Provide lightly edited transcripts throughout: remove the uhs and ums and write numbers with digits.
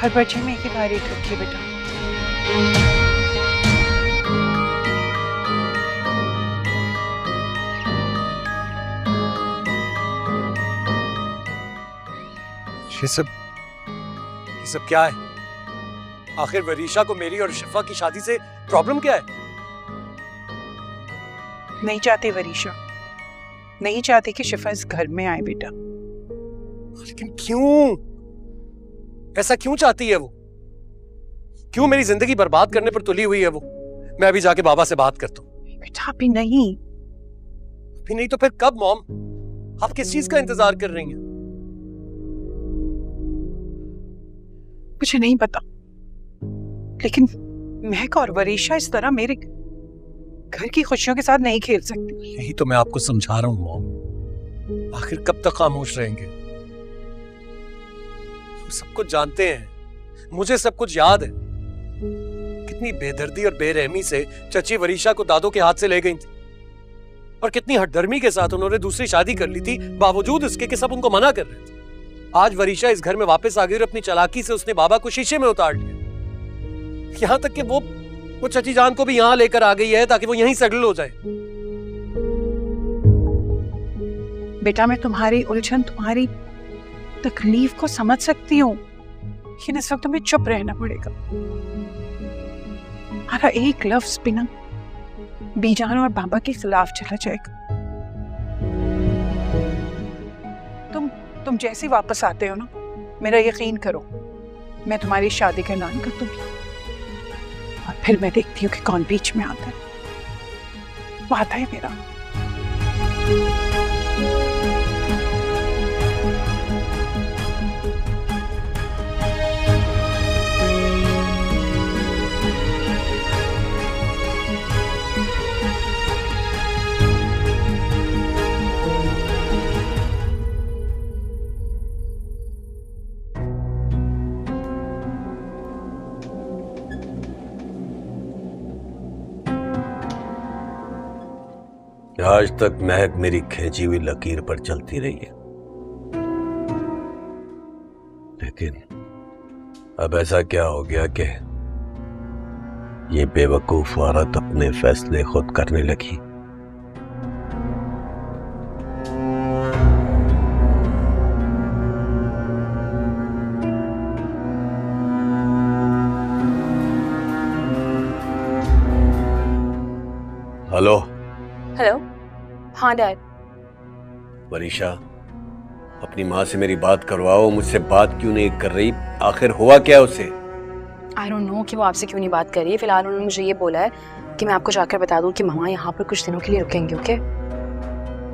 हर बच्चे में एक ही तारीख रखिए बेटा। ये सब क्या है? आखिर वरीशा को मेरी और शिफा की शादी से प्रॉब्लम क्या है? नहीं चाहती वरीशा, नहीं चाहती कि शिफा इस घर में आए बेटा। लेकिन क्यों? ऐसा क्यों चाहती है वो? क्यों मेरी जिंदगी बर्बाद करने पर तुली हुई है वो? मैं अभी जाके बाबा से बात करता हूँ। बेटा अभी नहीं। अभी नहीं तो फिर कब मॉम? आप किस चीज का इंतजार कर रही हैं? मुझे नहीं पता, लेकिन महक और वरीशा इस तरह मेरे घर की खुशियों के साथ नहीं खेल सकती। यही तो मैं आपको समझा रहा हूँ मॉम। आखिर कब तक खामोश रहेंगे? हम सब कुछ जानते हैं, मुझे सब कुछ याद है। कितनी बेदर्दी और बेरहमी से चची वरीशा को दादो के हाथ से ले गई थी, और कितनी हठधर्मी के साथ उन्होंने दूसरी शादी कर ली थी, बावजूद इसके कि सब उनको मना कर रहे थे। आज वरीशा इस घर में वापस आ गई और अपनी चालाकी से उसने बाबा को शीशे में उतार लिया। यहां तक कि वो चची जान को भी यहां लेकर आ गई है ताकि वो यहीं सेटल हो जाए। बेटा मैं तुम्हारी उलझन, तुम्हारी तकलीफ को समझ सकती हूँ, लेकिन इस वक्त तुम्हें चुप रहना पड़ेगा। हमारा एक लफ्ज बिना बीजान और बाबा के खिलाफ चला जाएगा। तुम जैसे वापस आते हो ना, मेरा यकीन करो, मैं तुम्हारी शादी का ऐलान कर दूंगी, और फिर मैं देखती हूँ कि कौन बीच में आता है। वादा है मेरा। आज तक महक मेरी खींची हुई लकीर पर चलती रही है, लेकिन अब ऐसा क्या हो गया कि ये बेवकूफ औरत अपने फैसले खुद करने लगी। हेलो। हेलो। हाँ डैड। वरीशा, अपनी माँ से मेरी बात करवाओ। मुझसे बात क्यों नहीं कर रही? आखिर हुआ क्या उसे? आई डोंट नो कि वो आपसे क्यों नहीं बात कर रही है। फिलहाल उन्होंने मुझे ये बोला है कि मैं आपको जाकर बता दूं कि मामा यहाँ पर कुछ दिनों के लिए रुकेंगे। ओके?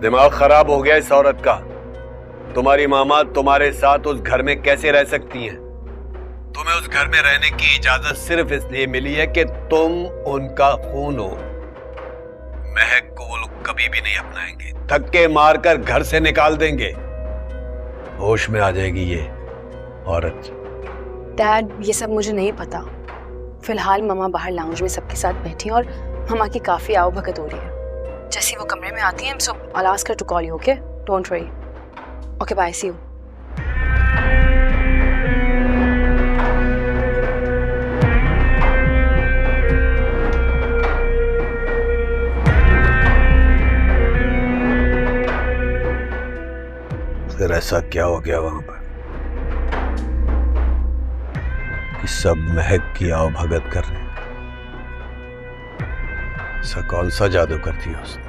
दिमाग खराब हो गया इस औरत का। तुम्हारी मामा तुम्हारे साथ उस घर में कैसे रह सकती हैं? तुम्हें उस घर में रहने की इजाजत सिर्फ इसलिए मिली है कि तुम उनका खून हो। महक को वो लोग कभी भी नहीं अपनाएंगे, धक्के मारकर घर से निकाल देंगे। होश में आ जाएगी ये औरत। डैड ये सब मुझे नहीं पता। फिलहाल मामा बाहर लाउंज में सबके साथ बैठी हैं और मामा की काफी आवभगत हो रही है। जैसे वो कमरे में आती है, so I will ask her to call you. Okay? Don't worry. Okay bye, see you. फिर ऐसा क्या हो गया वहां पर कि सब महक की आवभगत कर रहे हैं? ऐसा कौन सा जादू करती है उसने?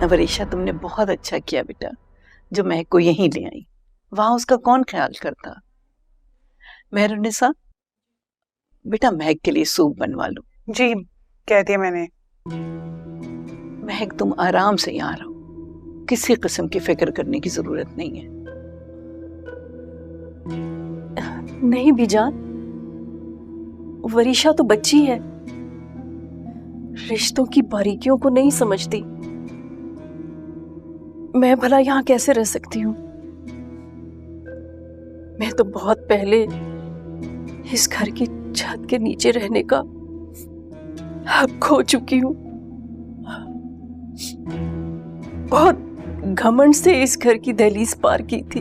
वरीशा, तुमने बहुत अच्छा किया बेटा जो महक को यहीं ले आई। वहां उसका कौन ख्याल करता। मेहरुन्निसा, बेटा महक के लिए सूप बनवा लो। जी कह दिया मैंने। महक तुम आराम से यहाँ रहो, किसी किस्म की फिक्र करने की जरूरत नहीं है। नहीं बीजान, वरीशा तो बच्ची है, रिश्तों की बारीकियों को नहीं समझती। मैं भला यहाँ कैसे रह सकती हूँ? मैं तो बहुत पहले इस घर की छत के नीचे रहने का हक खो चुकी हूँ। बहुत घमंड से इस घर की दहलीज पार की थी।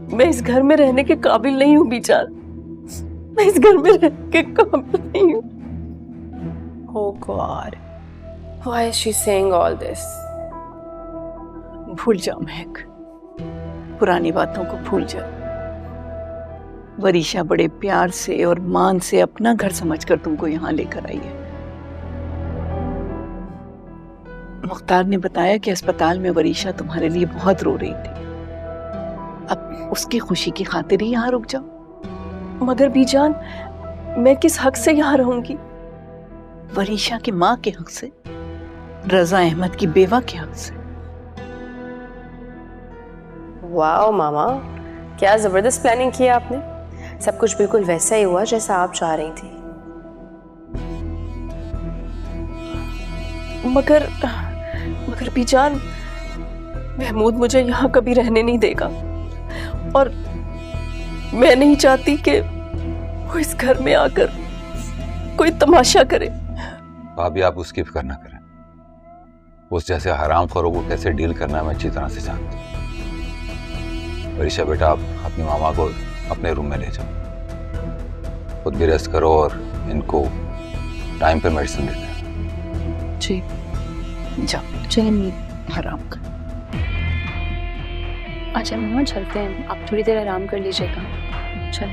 मैं इस घर में रहने के काबिल नहीं हूं बीचार। मैं इस घर में रहने के काबिल नहीं हूं। Oh God, why is she saying all this? भूल जाओ महक, पुरानी बातों को भूल जाओ। वरीशा बड़े प्यार से और मान से अपना घर समझकर तुमको यहाँ लेकर आई है। मुख्तार ने बताया कि अस्पताल में वरीशा तुम्हारे लिए बहुत रो रही थी। अब उसकी खुशी की खातिर ही यहाँ रुक जाओ। मगर बीजान, मैं किस हक से यहाँ रहूंगी? वरीशा की माँ के हक से, रजा अहमद की बेवा के हक से। वाओ मामा, क्या जबरदस्त प्लानिंग की आपने। सब कुछ बिल्कुल वैसा ही हुआ जैसा आप चाह रही थी। मगर बीजान, महमूद मुझे यहाँ कभी रहने नहीं देगा और मैं नहीं चाहती कि वो इस घर में आकर कोई तमाशा करे। भाभी, आप उसकी फिक्र ना करें। उस जैसे हरामखोरों को कैसे डील करना है मैं अच्छी तरह से जानता हूँ। वरीशा बेटा, आप अपनी मामा को अपने रूम में ले जाओ, खुद भी रेस्ट करो और इनको टाइम पे मेडिसिन देते हैं। जी जाओ, चलिए आराम कर। अच्छा मम्मा, चलते हैं, आप थोड़ी देर आराम कर लीजिएगा। चल।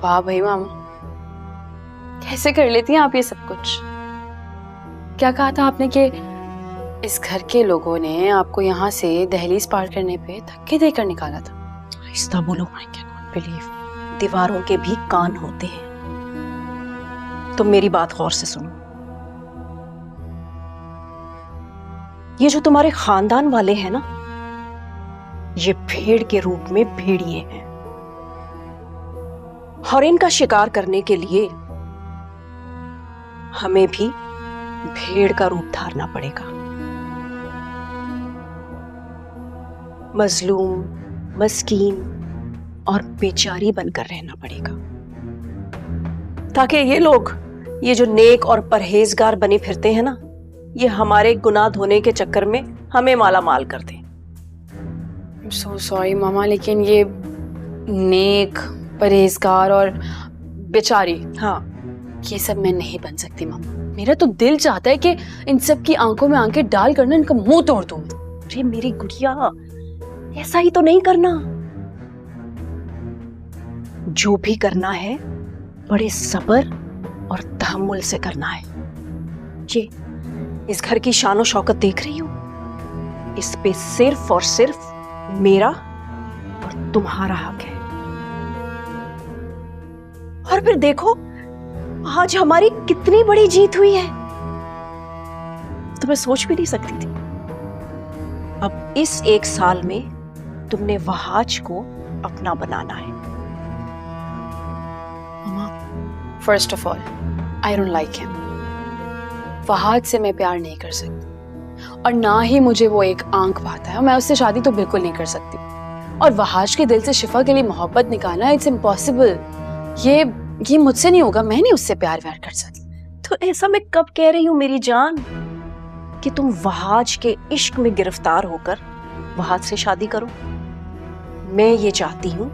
वाह भाई मामा, कैसे कर लेती हैं आप ये सब कुछ। क्या कहा था आपने कि इस घर के लोगों ने आपको यहाँ से दहलीज पार करने पे धक्के देकर निकाला था? आहिस्ता बोलो, आई कैन नॉट बिलीव। दीवारों के भी कान होते हैं। तुम मेरी बात गौर से सुनो। ये जो तुम्हारे खानदान वाले हैं ना, ये भेड़ के रूप में भेड़िए हैं और इनका शिकार करने के लिए हमें भी भेड़ का रूप धारना पड़ेगा। मजलूम, मस्कीन और बेचारी बनकर रहना पड़ेगा, ताकि ये लोग, ये जो नेक और परहेजगार बने फिरते हैं ना, ये हमारे गुनाह धोने के चक्कर में हमें माला माल कर दें। सो सॉरी मामा, लेकिन ये नेक, परहेजगार और बेचारी, हाँ, ये सब मैं नहीं बन सकती मामा। मेरा तो दिल चाहता है कि इन सब की आंखों में आंखें डाल कर ना इनका मुंह तोड़ दूं। अरे मेरी गुड़िया, ऐसा ही तो नहीं करना। जो भी करना है बड़े सब्र और तहम्मुल से करना है। ये इस घर की शान और शौकत देख रही हो, इस पे सिर्फ और सिर्फ मेरा और तुम्हारा हक है। और फिर देखो आज हमारी कितनी बड़ी जीत हुई है, तो मैं सोच भी नहीं सकती थी। अब इस 1 साल में तुमने वहाज को अपना बनाना है। मामा, first of all I don't like him. Fahad से मैं प्यार नहीं कर सकती और ना ही मुझे वो एक आंख भाता है और मैं उससे शादी तो बिल्कुल नहीं कर सकती। और वहाज के दिल से शिफा के लिए मोहब्बत निकालना, इट्स इम्पॉसिबल। ये मुझसे नहीं होगा, मैं नहीं उससे प्यार व्यार कर सकती। तो ऐसा मैं कब कह रही हूं मेरी जान कि तुम वहाज के इश्क में गिरफ्तार होकर वहाज से शादी करो। मैं ये चाहती हूं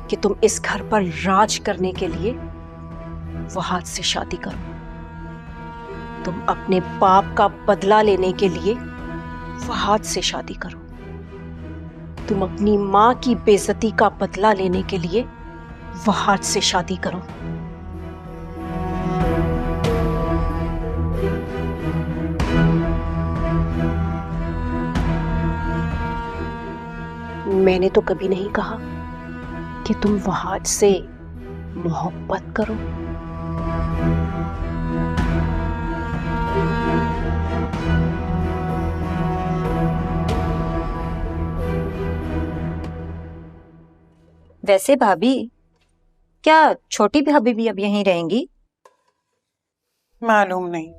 कि तुम इस घर पर राज करने के लिए वहाज से शादी करो। तुम अपने पाप का बदला लेने के लिए वहाज से शादी करो। तुम अपनी माँ की बेइज्जती का बदला लेने के लिए वहाज से शादी करो। मैंने तो कभी नहीं कहा कि तुम वहाज से मोहब्बत करो। वैसे भाभी, क्या छोटी भाभी भी अब यहीं रहेंगी? मालूम नहीं।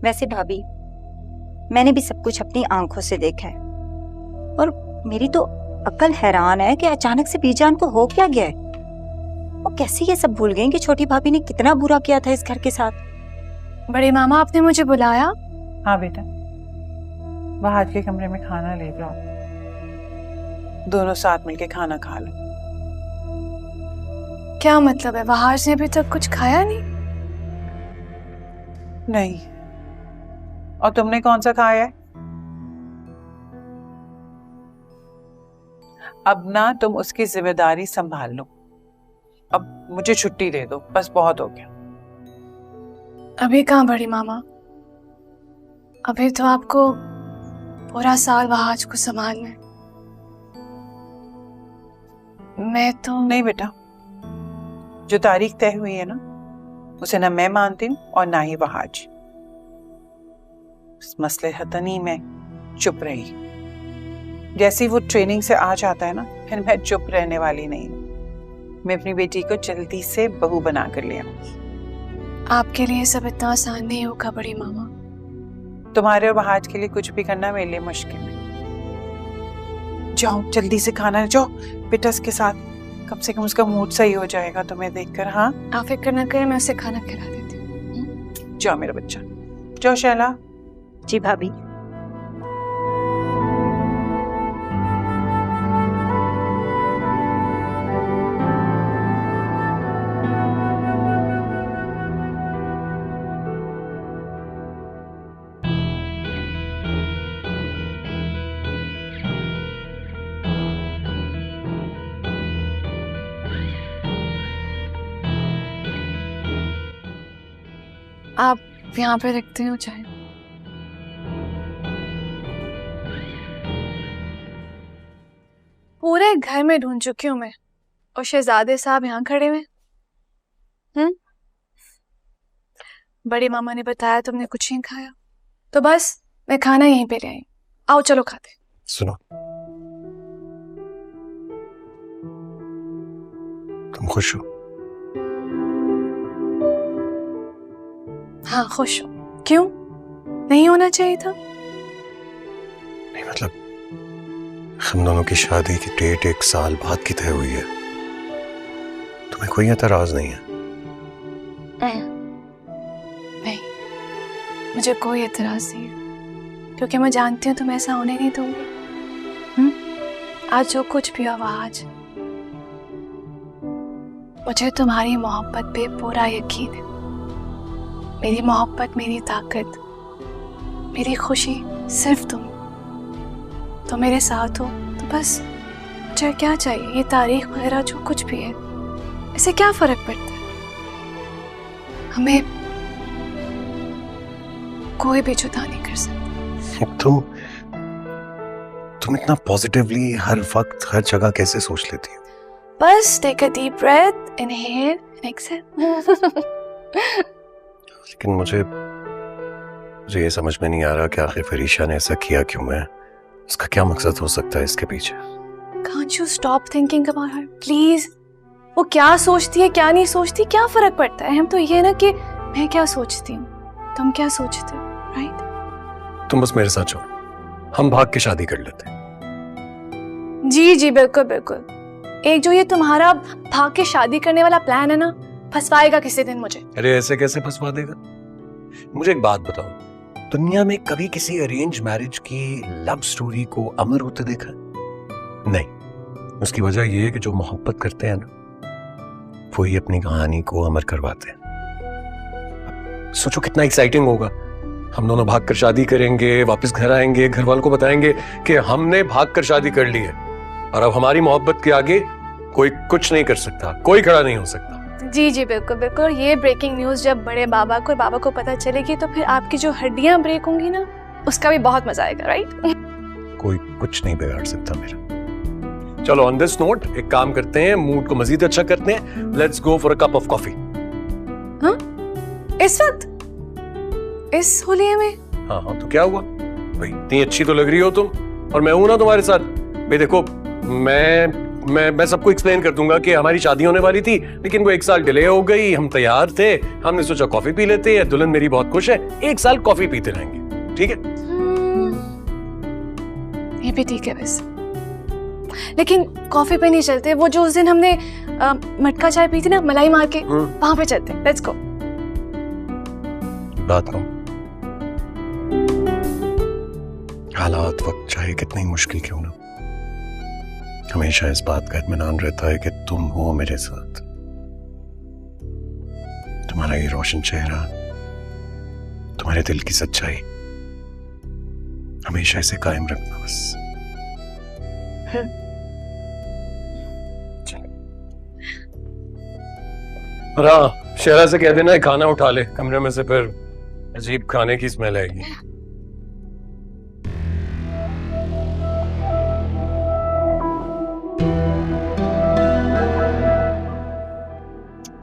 वैसे भाभी, मैंने भी सब कुछ अपनी आंखों से देखा है और मेरी तो अक्ल हैरान है कि अचानक से बीजान को हो क्या गया है। वो कैसे ये सब भूल गई कि छोटी भाभी ने कितना बुरा किया था इस घर के साथ। बड़े मामा, आपने मुझे बुलाया? हाँ बेटा, बाहर के कमरे में खाना ले जाओ, दोनों साथ मिलके खाना खा लो। क्या मतलब है? बाहर से अभी तक कुछ खाया नहीं? नहीं। और तुमने कौन सा खाया है? अब ना तुम उसकी जिम्मेदारी संभाल लो। अब मुझे छुट्टी दे दो, बस बहुत हो गया। अभी कहाँ बड़ी मामा, अभी तो आपको पूरा साल वहाज को संभालना है। मैं तो नहीं बेटा, जो तारीख तय हुई है ना, उसे ना मैं मानती हूँ और ना ही वहाज। इस मसले हतनी में चुप रही। जैसे वो ट्रेनिंग से आ जाता है ना, फिर मैं चुप रहने वाली नहीं हूँ। मैं अपनी बेटी को जल्दी से बहू बना कर ले आऊंगी। आपके लिए सब इतना आसान नहीं होगा बड़ी मामा। तुम्हारे और वहाज के लिए कुछ भी करना मेरे लिए मुश्किल है। जाओ जल्दी से खाना जाओ बेटा के साथ, कम से कम उसका मूड सही हो जाएगा तुम्हें देखकर। हाँ, आप फिक्र न करें, मैं उसे खाना खिला देती हूँ। जाओ मेरा बच्चा, जाओ शैला। जी भाभी। आप यहाँ पे रखते हो चाहे? पूरे घर में ढूंढ चुकी हूँ मैं, और शहजादे साहब यहाँ खड़े हुए। बड़ी मामा ने बताया तुमने कुछ नहीं खाया, तो बस मैं खाना यहीं पे ले आई। आओ चलो खाते। सुनो, तुम खुश हो? हाँ खुश हो। क्यों? नहीं होना चाहिए था? नहीं मतलब, हम दोनों की शादी की डेट 1 साल बाद की तय हुई है। तुम्हें कोई एतराज नहीं है? नहीं, मुझे कोई एतराज नहीं है, क्योंकि मैं जानती हूँ तुम ऐसा होने नहीं दूंगी। आज जो कुछ भी हुआ, आज मुझे तुम्हारी मोहब्बत पे पूरा यकीन है। मेरी मोहब्बत, मेरी ताकत, मेरी खुशी सिर्फ तुम मेरे साथ हो, तो बस मुझे क्या चाहिए? ये तारीख वगैरह जो कुछ भी है, इससे क्या फर्क पड़ता है? हमें कोई भी जुदा नहीं कर सकता। तुम इतना पॉजिटिवली हर वक्त हर जगह कैसे सोच लेती हो? बस take a deep breath, inhale and exhale. लेकिन मुझे ये समझ में नहीं आ रहा कि आखिर फरीशा ने ऐसा किया क्यों है। उसका क्या मकसद हो सकता है इसके पीछे? Can't you stop thinking about her, please? वो क्या सोचती है क्या नहीं सोचती, क्या फर्क पड़ता है? हम तो ये ना कि मैं क्या सोचती हूँ, तुम क्या सोचते हो, राइट? तुम बस मेरे साथ चलो, हम भाग के शादी कर लेते हैं। जी जी बिल्कुल बिल्कुल। एक जो ये तुम्हारा भाग के शादी करने वाला प्लान है ना, फंसवाएगा किसी दिन मुझे। अरे ऐसे कैसे फंसवा देगा? मुझे एक बात बताओ, दुनिया में कभी किसी अरेंज मैरिज की लव स्टोरी को अमर होते देखा? नहीं। उसकी वजह यह है कि जो मोहब्बत करते हैं ना, वो ही अपनी कहानी को अमर करवाते हैं। सोचो कितना एक्साइटिंग होगा। हम दोनों भागकर शादी करेंगे, वापस घर आएंगे, घर वालों को बताएंगे कि हमने भागकर शादी कर ली है और अब हमारी मोहब्बत के आगे कोई कुछ नहीं कर सकता, कोई खड़ा नहीं हो सकता। जी जी बिल्कुल बिल्कुल। ये ब्रेकिंग न्यूज जब बड़े बाबा को और बाबा को पता चलेगी, तो फिर आपकी जो हड्डियां ब्रेक होंगी ना, उसका भी बहुत मजा आएगा, राइट? कोई कुछ नहीं बिगाड़ सकता मेरा। चलो ऑन दिस नोट एक काम करते हैं, मूड को मजीद अच्छा करते हैं। Let's go for a cup of coffee. हाँ? इस वक्त? इस होलिये में? हाँ हाँ, तो क्या हुआ भाई, इतनी अच्छी तो लग रही हो तुम, और मैं हूं ना तुम्हारे साथ। भाई देखो, मैं सबको एक्सप्लेन कर दूंगा कि हमारी शादी होने वाली थी, लेकिन वो 1 साल डिले हो गई। हम तैयार थे, हमने सोचा कॉफी पी लेते हैं, दुल्हन मेरी बहुत खुश है, 1 साल कॉफी पीते रहेंगे। ठीक है? ये भी ठीक है वैसे, लेकिन कॉफी पे नहीं चलते। वो जो उस दिन हमने मटका चाय पी थी ना, मलाई मार के, वहां पे चलते हैं। Let's go. बात करो, हालात वक्त चाहे कितनी मुश्किल क्यों ना, हमेशा इस बात का इत्मीनान रहता है कि तुम हो मेरे साथ। तुम्हारा ये रोशन चेहरा, तुम्हारे दिल की सच्चाई, हमेशा इसे कायम रखना बस। और हाँ, शहरा से कह देना खाना उठा ले कमरे में से, फिर अजीब खाने की स्मेल आएगी।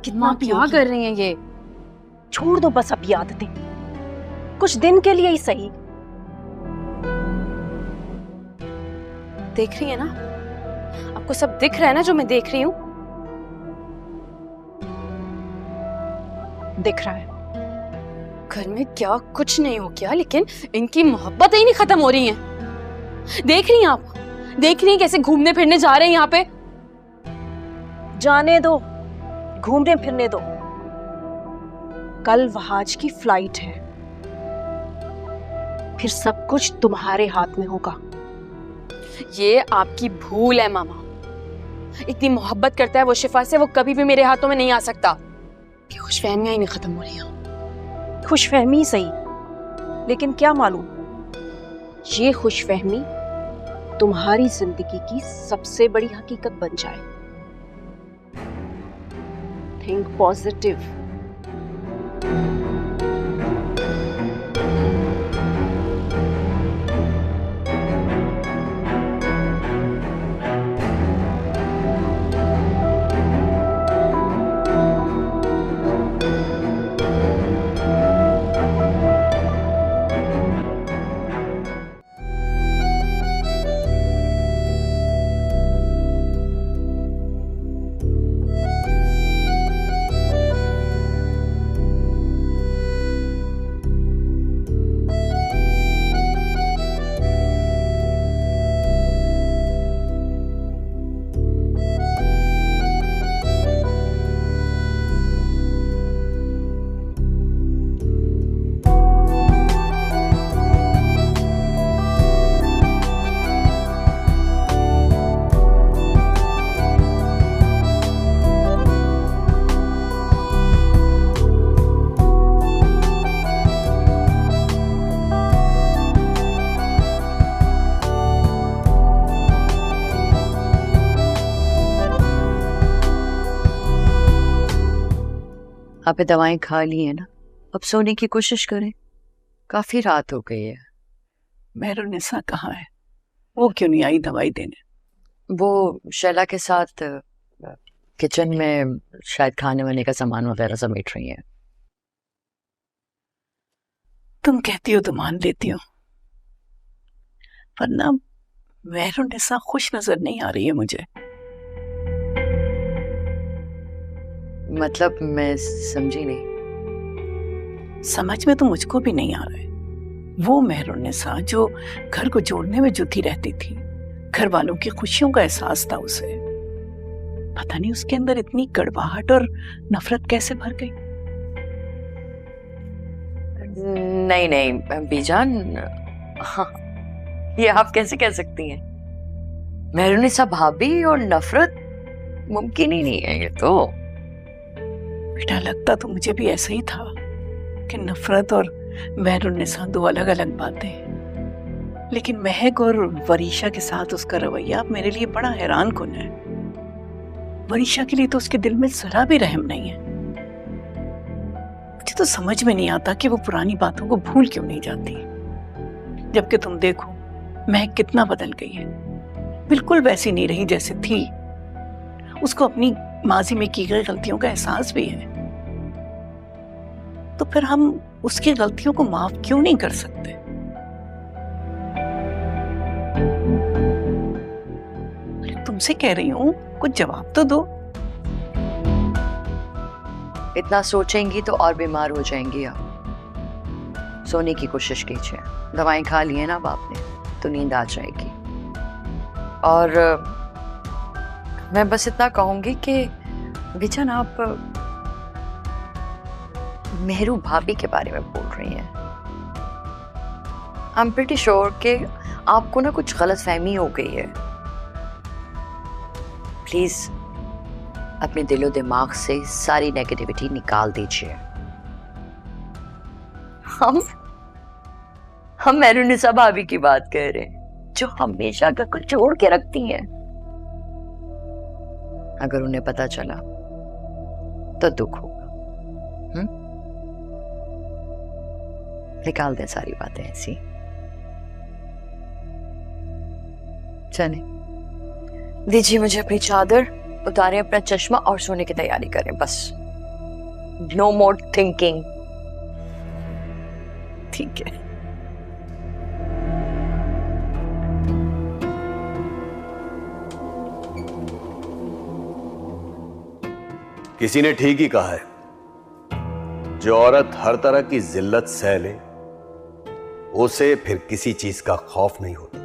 कितना क्या कर रही हैं ये? छोड़ दो बस अब ये आदतें, कुछ दिन के लिए ही सही। देख रही है ना, आपको सब दिख रहा है ना जो मैं देख रही हूँ? दिख रहा है। घर में क्या कुछ नहीं हो क्या, लेकिन इनकी मोहब्बत ही नहीं खत्म हो रही है। देख रही हैं आप, देख रही हैं कैसे घूमने फिरने जा रहे हैं यहाँ पे? जाने दो, घूमने फिरने दो। कल वहाज की फ्लाइट है, फिर सब कुछ तुम्हारे हाथ में होगा। ये आपकी भूल है मामा। इतनी मोहब्बत करता है वो शिफा से, वो कभी भी मेरे हाथों में नहीं आ सकता। कि खुशफहमियां ही नहीं खत्म हो रही हैं। खुशफहमी सही, लेकिन क्या मालूम ये खुशफहमी तुम्हारी जिंदगी की सबसे बड़ी हकीकत बन जाए। Think positive. आप दवाएं खा ली है ना, अब सोने की कोशिश करें, काफी रात हो गई है। मेहरुन्निसा कहाँ है? वो क्यों नहीं आई दवाई देने? वो शैला के साथ किचन में शायद खाने वाने का सामान वगैरह समेट रही है। तुम कहती हो तो मान लेती हो, वरना मेहरुन्निसा खुश नजर नहीं आ रही है मुझे। मतलब मैं समझी नहीं। समझ में तो मुझको भी नहीं आ रहा है। वो मेहरुन्निसा जो घर को जोड़ने में जुटी रहती थी, घर वालों की खुशियों का एहसास था उसे, पता नहीं उसके अंदर इतनी कड़वाहट और नफरत कैसे भर गई। नहीं नहीं बीजान, हाँ, ये आप कैसे कह सकती हैं? मेहरुन्निसा भाभी और नफरत मुमकिन ही नहीं है ये तो। बेटा लगता तो मुझे भी ऐसा ही था कि नफरत और मेहरुन्निसा दो अलग अलग बातें, लेकिन महक और वरीशा के साथ उसका रवैया मेरे लिए बड़ा हैरान कुन है। वरीशा के लिए तो उसके दिल में जरा भी रहम नहीं है। मुझे तो समझ में नहीं आता कि वो पुरानी बातों को भूल क्यों नहीं जाती, जबकि तुम देखो महक कितना बदल गई है, बिल्कुल वैसी नहीं रही जैसे थी। उसको अपनी माजी में की गई गलतियों का एहसास भी है, तो फिर हम उसकी गलतियों को माफ क्यों नहीं कर सकते? तुम तुमसे कह रही हूँ कुछ जवाब तो दो। इतना सोचेंगी तो और बीमार हो जाएंगी आप। सोने की कोशिश कीजिए, दवाएं खा ली है ना अब आपने, तो नींद आ जाएगी। और मैं बस इतना कहूंगी कि बीजान आप मेहरू भाभी के बारे में बोल रही हैं। आई एम प्रीटी श्योर कि आपको ना कुछ गलतफहमी हो गई है। प्लीज अपने दिलो दिमाग से सारी नेगेटिविटी निकाल दीजिए। हम मेहरुनिसा भाभी की बात कर रहे हैं, जो हमेशा का कुछ जोड़ के रखती हैं। अगर उन्हें पता चला तो दुख होगा। निकाल दें सारी बातें ऐसी। चले, दीजिए मुझे अपनी चादर, उतारें अपना चश्मा और सोने की तैयारी करें बस। नो मोर थिंकिंग। ठीक है। किसी ने ठीक ही कहा है, जो औरत हर तरह की जिल्लत सह ले उसे फिर किसी चीज का खौफ नहीं होता।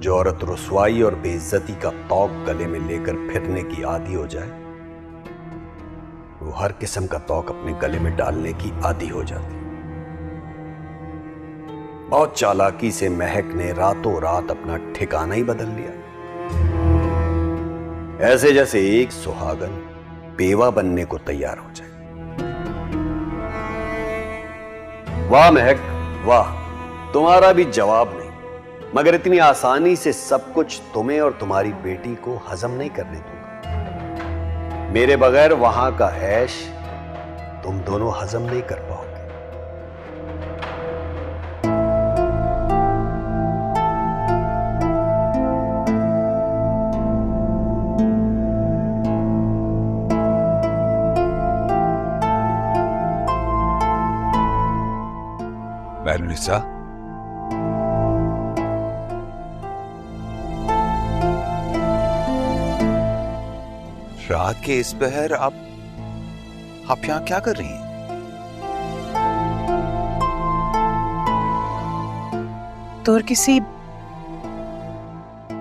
जो औरत रुसवाई और बेइज्जती का तौक गले में लेकर फिरने की आदी हो जाए, वो हर किस्म का तौक अपने गले में डालने की आदी हो जाती। बहुत चालाकी से महक ने रातों रात अपना ठिकाना ही बदल लिया, ऐसे जैसे एक सुहागन बेवा बनने को तैयार हो जाए। वाह महक वाह, तुम्हारा भी जवाब नहीं, मगर इतनी आसानी से सब कुछ तुम्हें और तुम्हारी बेटी को हजम नहीं करने दूंगा। मेरे बगैर वहां का ऐश तुम दोनों हजम नहीं कर पाओगे। मेहरुनिसा, रात के इस पहर आप यहां क्या कर रही हैं? दूर किसी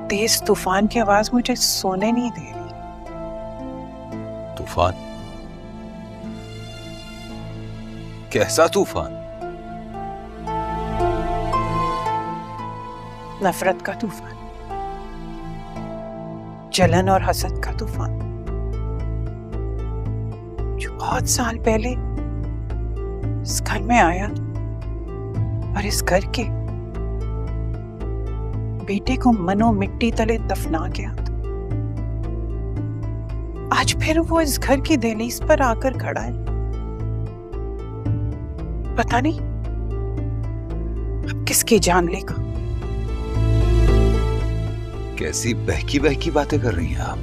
तेज तूफान की आवाज मुझे सोने नहीं दे रही। तूफान? कैसा तूफान? नफरत का तूफान, जलन और हसद का तूफान, जो बहुत साल पहले इस घर में आया और इस घर के बेटे को मनो मिट्टी तले दफना गया था। आज फिर वो इस घर की दहलीज पर आकर खड़ा है। पता नहीं अब किसकी जान लेगा। कैसी बहकी बहकी बातें कर रही हैं आप?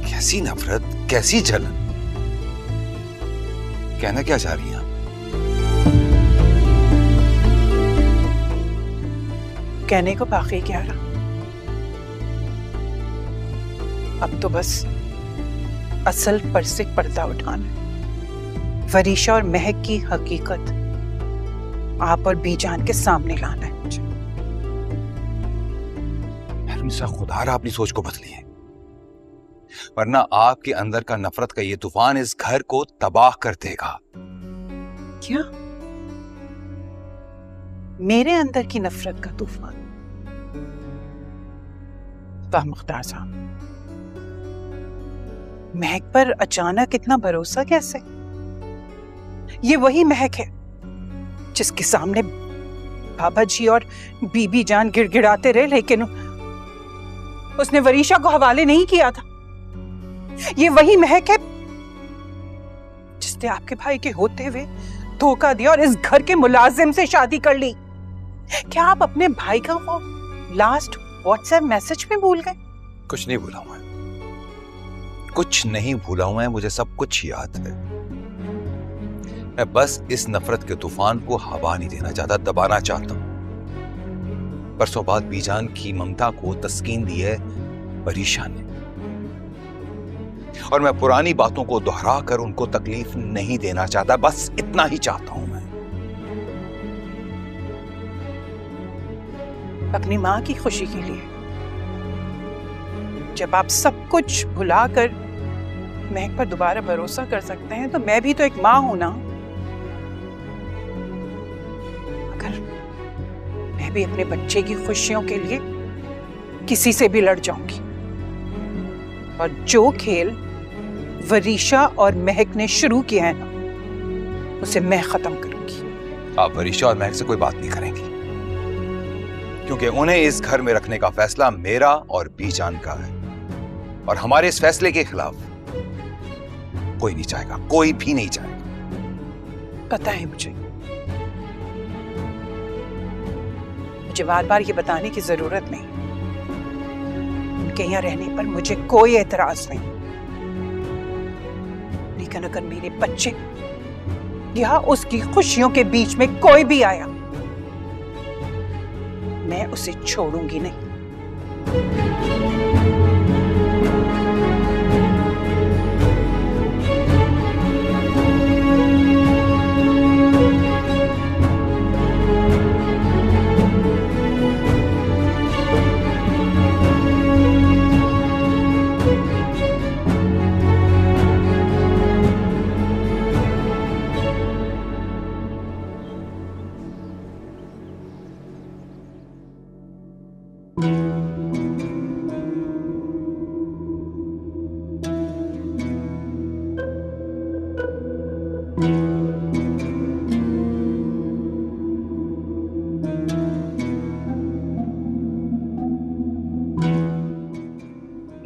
कैसी नफरत, कैसी जलन? कहना क्या चाह रही हैं आप? कहने को बाकी क्या रहा, अब तो बस असल पर से पर्दा उठाना है। वरीशा और महक की हकीकत आप और बीजान के सामने लाना है मुझे। खुदारा अपनी सोच को बदलिए, वरना आपके अंदर का नफरत का ये तूफान इस घर को तबाह कर देगा। क्या? मेरे अंदर की नफरत का तूफान? वाह मुख्तार साहब, महक पर अचानक इतना भरोसा कैसे? ये वही महक है जिसके सामने बाबा जी और बीबी जान गिड़गिड़ाते रहे, लेकिन उसने वरीशा को हवाले नहीं किया था। ये वही महक है जिसने आपके भाई के होते हुए धोखा दिया और इस घर के मुलाजिम से शादी कर ली। क्या आप अपने भाई का वो लास्ट व्हाट्सएप मैसेज में भूल गए? कुछ नहीं भूला हुआ, कुछ नहीं भूला हुआ है, मुझे सब कुछ याद है। मैं बस इस नफरत के तूफान को हवा नहीं देना चाहता, दबाना चाहता हूं। परसों बाद बीजान की ममता को तस्कीन दी है वरीशा ने, और मैं पुरानी बातों को दोहरा कर उनको तकलीफ नहीं देना चाहता, बस इतना ही चाहता हूं मैं। अपनी माँ की खुशी के लिए जब आप सब कुछ भुलाकर महक पर दोबारा भरोसा कर सकते हैं, तो मैं भी तो एक माँ हूं ना। अगर मैं भी अपने बच्चे की खुशियों के लिए किसी से भी लड़ जाऊंगी, और जो खेल वरीशा और महक ने शुरू किया है ना, उसे मैं खत्म करूंगी। आप वरीशा और महक से कोई बात नहीं करेंगी, क्योंकि उन्हें इस घर में रखने का फैसला मेरा और बीजान का है, और हमारे इस फैसले के खिलाफ कोई नहीं चाहेगा, कोई भी नहीं चाहेगा। पता है मुझे बार बार ये बताने की जरूरत नहीं। उनके यहाँ रहने पर मुझे कोई एतराज नहीं, लेकिन अगर मेरे बच्चे या उसकी खुशियों के बीच में कोई भी आया, मैं उसे छोड़ूंगी नहीं।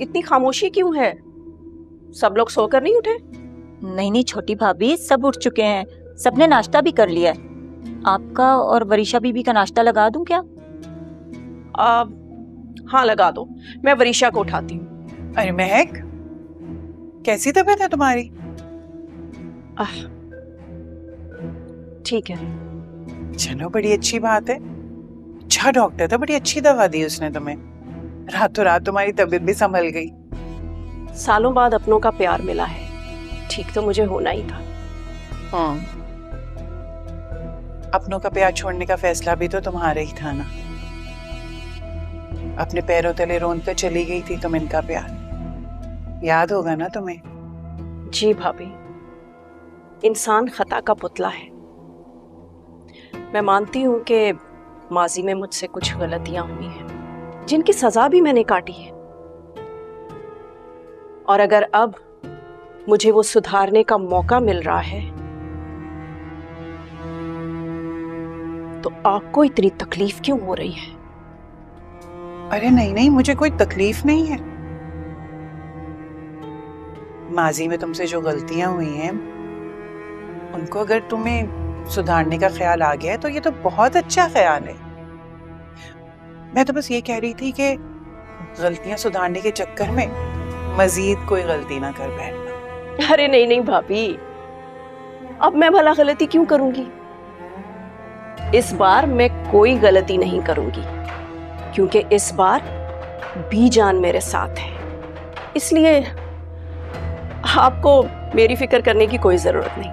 इतनी खामोशी क्यों है? सब लोग सोकर नहीं उठे? नहीं छोटी भाभी, सब उठ चुके हैं, सबने नाश्ता भी कर लिया है। आपका और वरीशा बीबी का नाश्ता लगा दूं क्या? हाँ लगा दो, मैं वरीशा को उठाती हूँ। अरे महक, कैसी तबीयत है तुम्हारी? ठीक है। चलो बड़ी अच्छी बात है। अच्छा डॉक्टर था, बड़ी अच्छी दवा दी उसने तुम्हें, रातों रात तुम्हारी तबीयत भी संभल गई। सालों बाद अपनों का प्यार मिला है, ठीक तो मुझे होना ही था। अपनों का प्यार छोड़ने का फैसला भी तो तुम्हारा ही था ना। अपने पैरों तले रोंद कर चली गई थी तुम इनका प्यार, याद होगा ना तुम्हें? जी भाभी, इंसान खता का पुतला है। मैं मानती हूँ कि माजी में मुझसे कुछ गलतियां हुई हैं, जिनकी सजा भी मैंने काटी है, और अगर अब मुझे वो सुधारने का मौका मिल रहा है, तो आपको इतनी तकलीफ क्यों हो रही है? अरे नहीं नहीं, मुझे कोई तकलीफ नहीं है। माजी में तुमसे जो गलतियां हुई हैं, उनको अगर तुम्हें सुधारने का ख्याल आ गया है, तो ये तो बहुत अच्छा ख्याल है। मैं तो बस ये कह रही थी कि गलतियां सुधारने के चक्कर में मजीद कोई गलती ना कर बैठना। अरे नहीं नहीं भाभी, अब मैं भला गलती क्यों करूंगी? इस बार मैं कोई गलती नहीं करूंगी, क्योंकि इस बार बीजान मेरे साथ है, इसलिए आपको मेरी फिक्र करने की कोई जरूरत नहीं।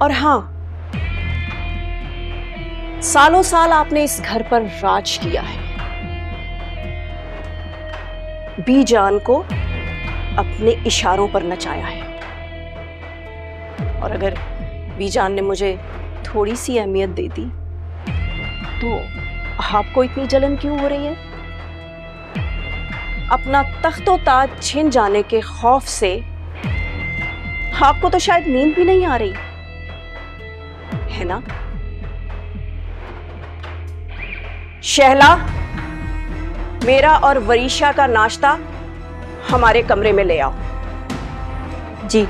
और हाँ, सालों साल आपने इस घर पर राज किया है, बीजान को अपने इशारों पर नचाया है, और अगर बीजान ने मुझे थोड़ी सी अहमियत दे दी, तो आपको इतनी जलन क्यों हो रही है? अपना तख्तो ताज छिन जाने के खौफ से आपको तो शायद नींद भी नहीं आ रही है ना? शहला, मेरा और वरीशा का नाश्ता हमारे कमरे में ले आओ। जी।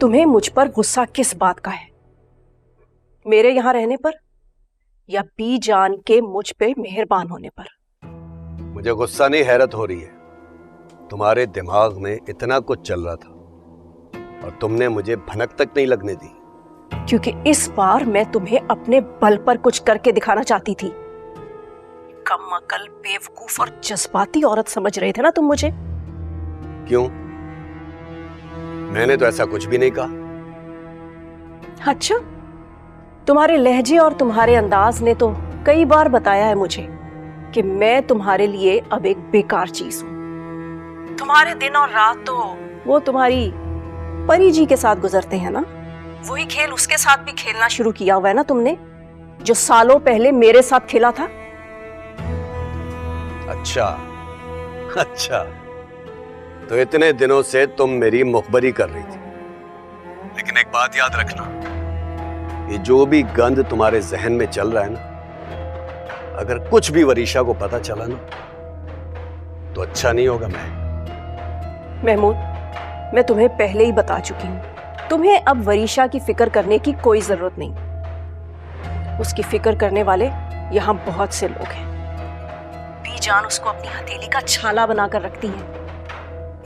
तुम्हें मुझ पर गुस्सा किस बात का है? मेरे यहां रहने पर या बीजान के मुझ पे मेहरबान होने पर? मुझे गुस्सा नहीं, हैरत हो रही है। तुम्हारे दिमाग में इतना कुछ चल रहा था और तुमने मुझे भनक तक नहीं लगने दी। क्योंकि इस बार मैं तुम्हें अपने बल पर कुछ करके दिखाना चाहती थी। कम अकल, बेवकूफ और जज्बाती औरत समझ रहे थे ना तुम मुझे। क्यों? मैंने तो ऐसा कुछ भी नहीं कहा। अच्छा, तुम्हारे लहजे और तुम्हारे अंदाज ने तो कई बार बताया है मुझे कि मैं तुम्हारे लिए अब एक बेकार चीज हूं। तुम्हारे दिन और रात तो वो तुम्हारी परी जी के साथ गुजरते हैं ना। वही खेल उसके साथ भी खेलना शुरू किया हुआ है ना तुमने, जो सालों पहले मेरे साथ खेला था। अच्छा अच्छा, तो इतने दिनों से तुम मेरी मुखबरी कर रही थी। लेकिन एक बात याद रखना, ये जो भी गंद तुम्हारे जहन में चल रहा है ना, अगर कुछ भी वरीशा को पता चला ना तो अच्छा नहीं होगा। महमूद, मैं तुम्हें पहले ही बता चुकी हूं, तुम्हें अब वरीशा की फिक्र करने की कोई जरूरत नहीं। उसकी फिक्र करने वाले यहां बहुत से लोग हैं। बीजान उसको अपनी हथेली का छाला बनाकर रखती है।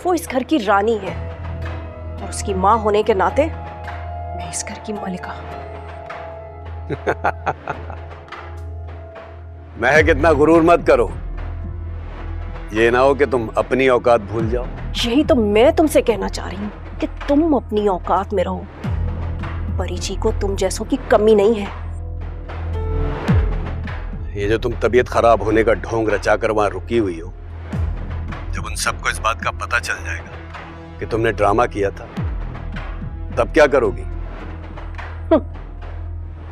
वो इस घर की रानी है और उसकी मां होने के नाते मैं इस घर की मलिका। महक, इतना गुरूर मत करो। ये ना हो कि तुम अपनी औकात भूल जाओ। यही तो मैं तुमसे कहना चाह रही हूँ कि तुम अपनी औकात में रहो। परी जी को तुम जैसों की कमी नहीं है। ये जो तुम तबीयत खराब होने का ढोंग रचाकर वहां रुकी हुई हो, जब उन सबको इस बात का पता चल जाएगा कि तुमने ड्रामा किया था, तब क्या करोगी?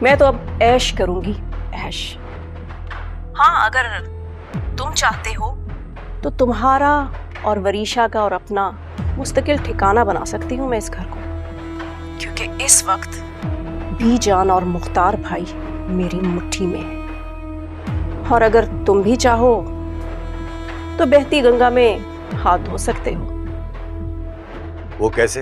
मैं तो अब ऐश करूंगी, ऐश। हाँ, अगर तुम चाहते हो तो तुम्हारा और वरीशा का और अपना मुस्तकिल ठिकाना बना सकती हूँ मैं इस घर को। क्योंकि इस वक्त बीजान और मुख्तार भाई मेरी मुट्ठी में है। और अगर तुम भी चाहो तो बहती गंगा में हाथ धो सकते हो। वो कैसे?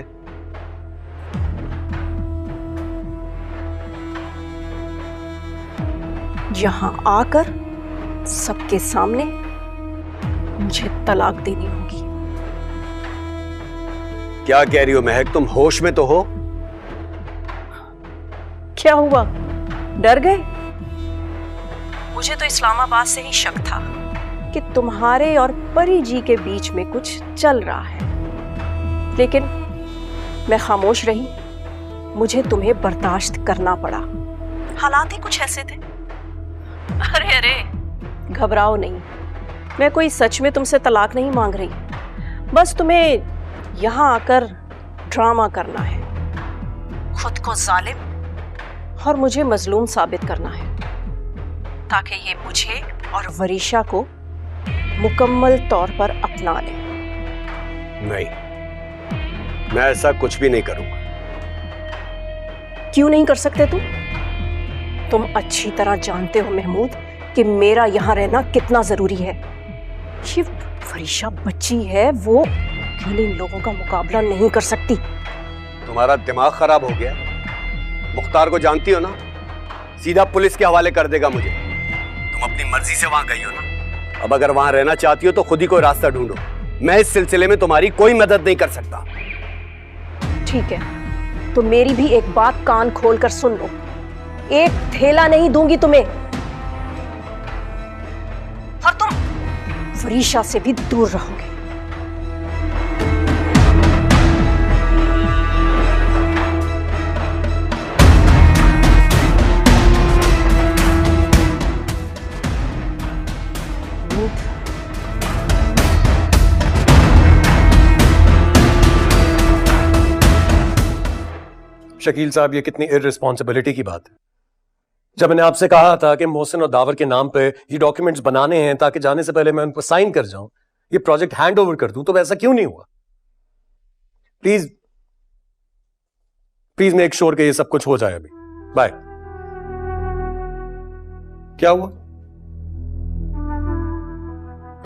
यहां आकर सबके सामने मुझे तलाक देनी होगी। क्या कह रही हो महक? तुम होश में तो हो? क्या हुआ, डर गए? मुझे तो इस्लामाबाद से ही शक था कि तुम्हारे और परी जी के बीच में कुछ चल रहा है, लेकिन मैं खामोश रही। मुझे तुम्हें बर्दाश्त करना पड़ा, हालात ही कुछ ऐसे थे। अरे अरे, घबराओ नहीं, मैं कोई सच में तुमसे तलाक नहीं मांग रही। बस तुम्हें यहां आकर ड्रामा करना है, खुद को जालिम और मुझे मजलूम साबित करना है, ताकि ये मुझे और वरीशा को मुकम्मल तौर पर अपना ले। नहीं, मैं ऐसा कुछ भी नहीं करूंगा। क्यों नहीं कर सकते तुम अच्छी तरह जानते हो महमूद कि मेरा यहां रहना कितना जरूरी है। ये वरीशा बच्ची है, वो अकेले इन लोगों का मुकाबला नहीं कर सकती। तुम्हारा दिमाग खराब हो गया। मुख्तार को जानती हो ना, सीधा पुलिस के हवाले कर देगा मुझे। तुम अपनी मर्जी से वहां गई हो ना, अब अगर वहां रहना चाहती हो तो खुद ही कोई रास्ता ढूंढो। मैं इस सिलसिले में तुम्हारी कोई मदद नहीं कर सकता। ठीक है, तो मेरी भी एक बात कान खोल कर सुन लो। एक थैला नहीं दूंगी तुम्हें, और तुम वरीशा से भी दूर रहोगे। शकील साहब, ये कितनी इररिस्पॉन्सिबिलिटी की बात है। जब मैंने आपसे कहा था कि मोहसिन और दावर के नाम पे ये डॉक्यूमेंट्स बनाने हैं ताकि जाने से पहले मैं उनको साइन कर जाऊं, ये प्रोजेक्ट हैंड ओवर कर दूं, तो ऐसा क्यों नहीं हुआ? प्लीज प्लीज मेक श्योर कि ये सब कुछ हो जाए अभी। बाय। क्या हुआ?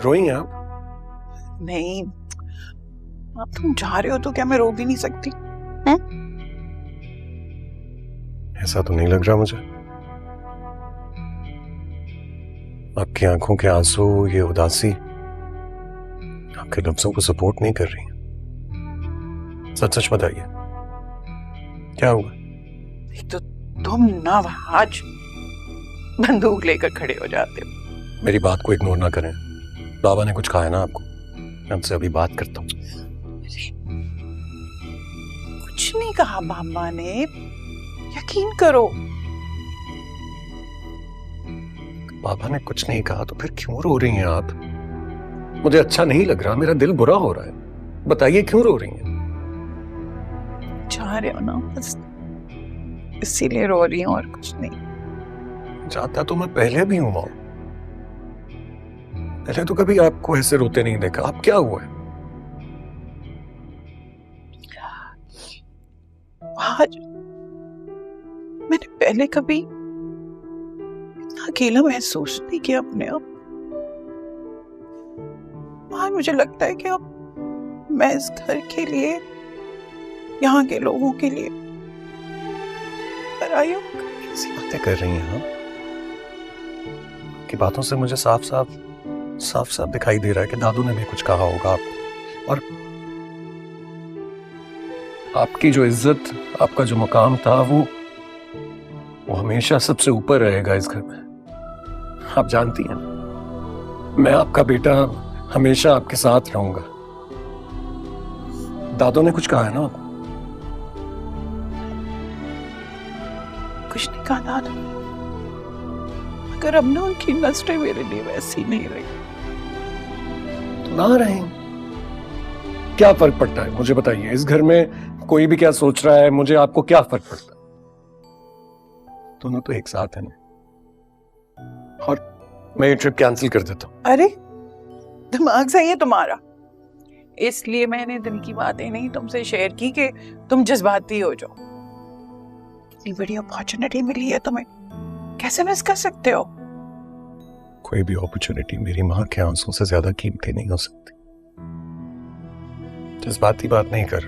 रोइंग हैं आप? नहीं, अब तुम जा रहे हो तो क्या मैं रो भी नहीं सकती? ऐसा तो नहीं लग रहा मुझे। आपकी आंखों के आंसू, ये उदासी आपके लफ्जों को सपोर्ट नहीं कर रही। सच सच बताइए, क्या हुआ? एक तो तुम ना आज बंदूक लेकर खड़े हो जाते हो। मेरी बात को इग्नोर ना करें। बाबा ने कुछ कहा है ना आपको? मैं उनसे अभी बात करता हूँ। कुछ नहीं कहा बाबा ने, यकीन करो। बाबा ने कुछ नहीं कहा तो फिर क्यों रो रही हैं आप? मुझे अच्छा नहीं लग रहा, मेरा दिल बुरा हो रहा है। बताइए क्यों रो रही हैं? चाह रहे हो ना, बस इसीलिए रो रही हूँ और कुछ नहीं। चाहता तो मैं पहले भी हूं मॉम। पहले तो कभी आपको ऐसे रोते नहीं देखा। आप क्या हुआ है? आज मैंने पहले कभी इतना अकेला महसूस नहीं किया अपने आप। आज मुझे लगता है कि अब मैं इस घर के लिए, यहाँ के लोगों के लिए पराई हूं। कैसी बातें कर रही हैं आप? की बातों से मुझे साफ साफ दिखाई दे रहा है कि दादू ने भी कुछ कहा होगा आपको। और आपकी जो इज्जत, आपका जो मुकाम था, वो हमेशा सबसे ऊपर रहेगा इस घर में। आप जानती हैं, मैं आपका बेटा हमेशा आपके साथ रहूंगा। दादू ने कुछ कहा है ना आपको? कुछ नहीं कहा दादू, मगर अब ना उनकी नजरें मेरे लिए वैसी नहीं रही। तो ना रहें, क्या फर्क पड़ता है मुझे बताइए। इस घर में कोई भी क्या सोच रहा है, मुझे आपको क्या फर्क पड़ता है? दोनों तो एक साथ हैं ना। और मैं ये ट्रिप कैंसिल कर देता हूँ। अरे दिमाग सही है तुम्हारा, इसलिए मैंने दिल की बातें नहीं तुमसे शेयर की कि तुम जज्बाती हो जाओ। इतनी बड़ी अपॉर्चुनिटी मिली है तुम्हें, कैसे मिस कर सकते हो? कोई भी अपॉर्चुनिटी मेरी माँ के आंसू से ज्यादा कीमती नहीं हो सकती। जज्बाती बात नहीं कर,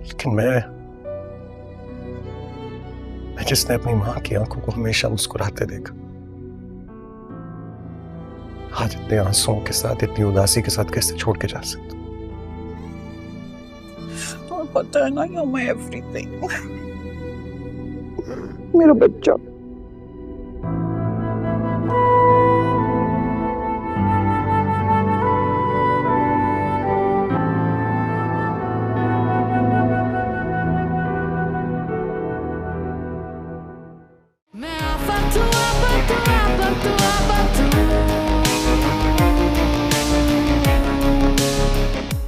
लेकिन मैं जिसने अपनी माँ की आंखों को हमेशा मुस्कुराते देखा, आज इतने आंसुओं के साथ, इतनी उदासी के साथ कैसे छोड़ के जा सकता? तुम्हें पता है ना, you're my everything, मेरा बच्चा।